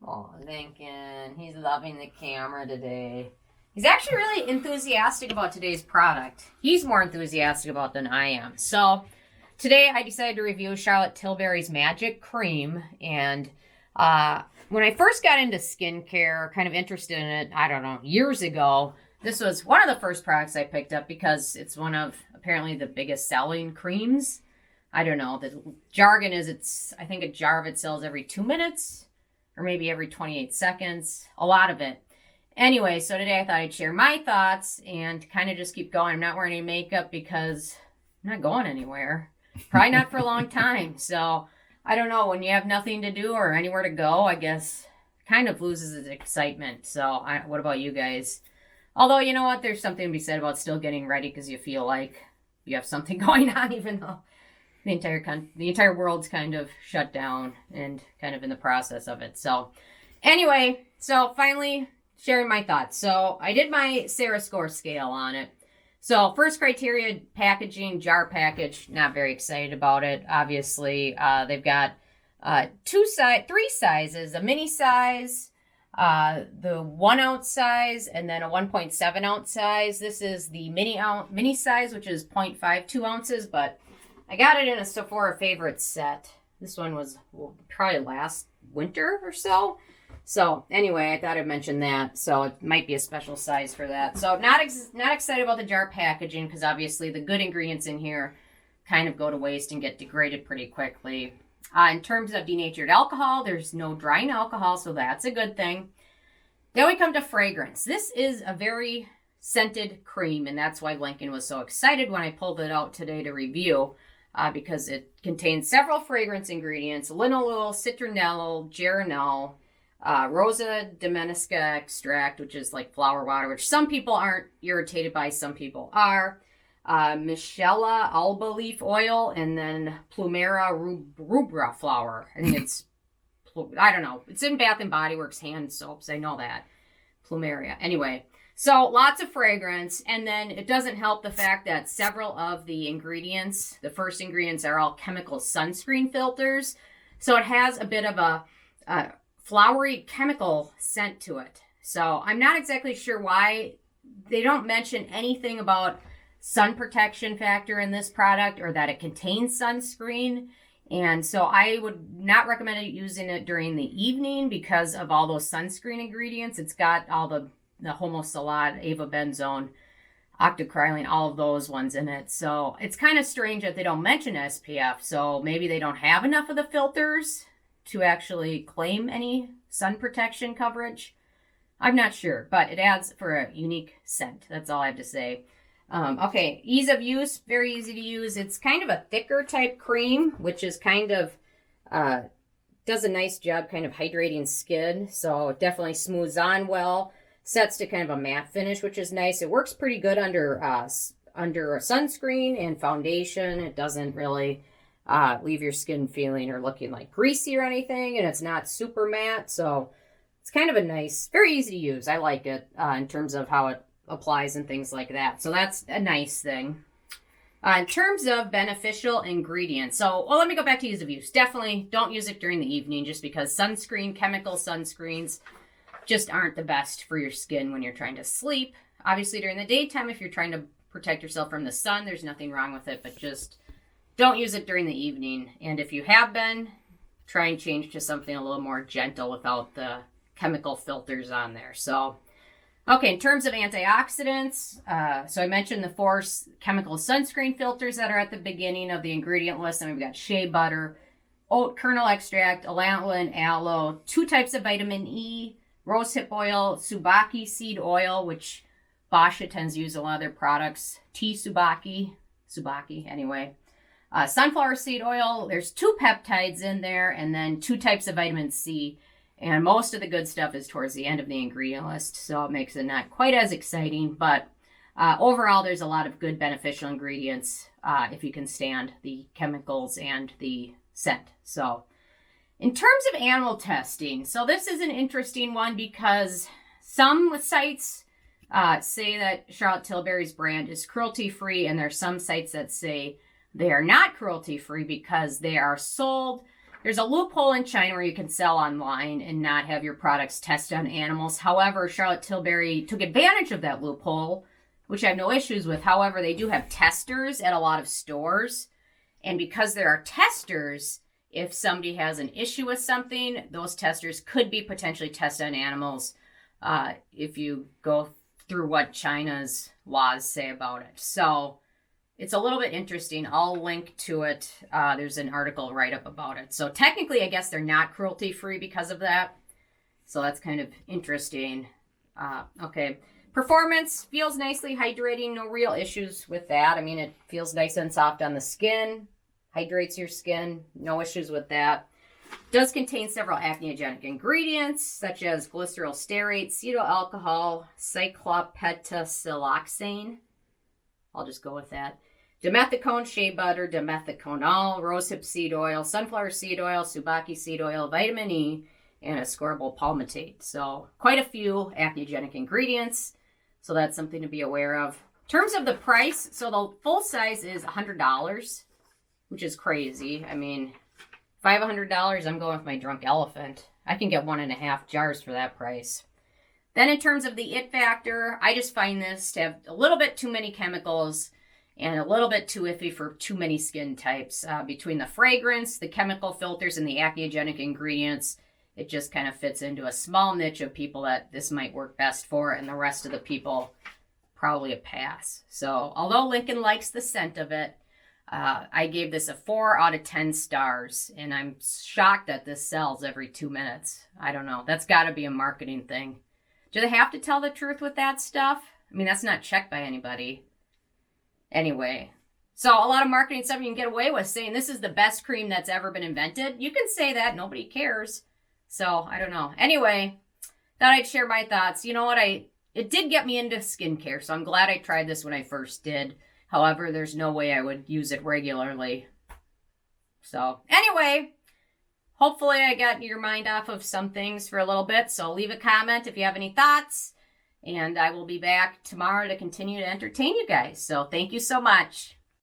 Oh, Lincoln. He's loving the camera today. He's actually really enthusiastic about today's product. He's more enthusiastic about than I am. So today I decided to review Charlotte Tilbury's Magic Cream. And when I first got into skincare, kind of interested in it, I don't know, years ago, this was one of the first products I picked up because it's one of apparently the biggest selling creams. I don't know. The jargon is I think a jar of it sells every 2 minutes or maybe every 28 seconds. A lot of it. Anyway, so today I thought I'd share my thoughts and kind of just keep going. I'm not wearing any makeup because I'm not going anywhere. Probably not for a long time. So I don't know. When you have nothing to do or anywhere to go, I guess kind of loses its excitement. So what about you guys? Although, you know what? There's something to be said about still getting ready because you feel like you have something going on, even though the entire world's kind of shut down and kind of in the process of it. So anyway, so finally sharing my thoughts. So I did my Sarah score scale on it. So first criteria, packaging, jar package, not very excited about it. Obviously, they've got three sizes, a mini size, the 1 ounce size, and then a 1.7 ounce size. This is the mini size, which is 0.52 ounces, but I got it in a Sephora favorite set. This one was probably last winter or so. So anyway, I thought I'd mention that. So it might be a special size for that. So not excited about the jar packaging because obviously the good ingredients in here kind of go to waste and get degraded pretty quickly. In terms of denatured alcohol, there's no drying alcohol, so that's a good thing. Then we come to fragrance. This is a very scented cream, and that's why Lincoln was so excited when I pulled it out today to review. Because it contains several fragrance ingredients: linalool, citronellol, geraniol, Rosa dominica extract, which is like flower water, which some people aren't irritated by, some people are, Michella alba leaf oil, and then Plumera rubra flower. I think I don't know. It's in Bath & Body Works hand soaps. I know that. Plumeria. Anyway. So lots of fragrance, and then it doesn't help the fact that several of the ingredients, the first ingredients, are all chemical sunscreen filters. So it has a bit of a flowery chemical scent to it. So I'm not exactly sure why they don't mention anything about sun protection factor in this product or that it contains sunscreen. And so I would not recommend using it during the evening because of all those sunscreen ingredients. It's got all the Homosalate, avobenzone, Octocrylene, all of those ones in it. So it's kind of strange that they don't mention SPF. So maybe they don't have enough of the filters to actually claim any sun protection coverage. I'm not sure, but it adds for a unique scent. That's all I have to say. Okay, ease of use, very easy to use. It's kind of a thicker type cream, which is kind of does a nice job kind of hydrating skin. So it definitely smooths on well. Sets to kind of a matte finish, which is nice. It works pretty good under a sunscreen and foundation. It doesn't really leave your skin feeling or looking like greasy or anything, and it's not super matte. So it's kind of a nice, very easy to use. I like it in terms of how it applies and things like that. So that's a nice thing. In terms of beneficial ingredients, so let me go back to ease of use. Definitely don't use it during the evening just because chemical sunscreens just aren't the best for your skin when you're trying to sleep. Obviously during the daytime, if you're trying to protect yourself from the sun, there's nothing wrong with it, but just don't use it during the evening. And if you have been, try and change to something a little more gentle without the chemical filters on there. So, okay, in terms of antioxidants, so I mentioned the 4 chemical sunscreen filters that are at the beginning of the ingredient list. And we've got shea butter, oat kernel extract, lanolin, aloe, 2 types of vitamin E, rosehip oil, Tsubaki seed oil, which Basha tends to use in a lot of their products. Tea Tsubaki anyway. Sunflower seed oil, there's 2 peptides in there, and then 2 types of vitamin C. And most of the good stuff is towards the end of the ingredient list, so it makes it not quite as exciting. But overall, there's a lot of good beneficial ingredients if you can stand the chemicals and the scent. So in terms of animal testing, so this is an interesting one because some sites say that Charlotte Tilbury's brand is cruelty-free, and there are some sites that say they are not cruelty-free because they are sold There's a loophole in China where you can sell online and not have your products tested on animals. However, Charlotte Tilbury took advantage of that loophole, which I have no issues with. However, they do have testers at a lot of stores. And because there are testers, if somebody has an issue with something, those testers could be potentially tested on animals if you go through what China's laws say about it. So it's a little bit interesting. I'll link to it. There's an article write-up about it. So technically, I guess they're not cruelty-free because of that. So that's kind of interesting. Okay. Performance feels nicely hydrating. No real issues with that. I mean, it feels nice and soft on the skin. Hydrates your skin. No issues with that. Does contain several acneogenic ingredients such as glyceryl stearate, cetyl alcohol, cyclopentasiloxane. I'll just go with that. Dimethicone, shea butter, dimethiconol, rosehip seed oil, sunflower seed oil, subaki seed oil, vitamin E, and ascorbyl palmitate. So quite a few acneogenic ingredients. So that's something to be aware of. In terms of the price, so the full size is $100, which is crazy. I mean, $500, I'm going with my drunk elephant. I can get 1.5 jars for that price. Then in terms of the it factor, I just find this to have a little bit too many chemicals and a little bit too iffy for too many skin types. Between the fragrance, the chemical filters, and the acneogenic ingredients, it just kind of fits into a small niche of people that this might work best for, and the rest of the people, probably a pass. So although Lincoln likes the scent of it, I gave this a 4 out of 10 stars, and I'm shocked that this sells every 2 minutes. I don't know. That's got to be a marketing thing. Do they have to tell the truth with that stuff? I mean, that's not checked by anybody. Anyway, so a lot of marketing stuff you can get away with saying this is the best cream that's ever been invented. You can say that. Nobody cares. So, I don't know. Anyway, thought I'd share my thoughts. You know what? It did get me into skincare, so I'm glad I tried this when I first did. However, there's no way I would use it regularly. So, anyway, hopefully I got your mind off of some things for a little bit. So, leave a comment if you have any thoughts. And I will be back tomorrow to continue to entertain you guys. So, thank you so much.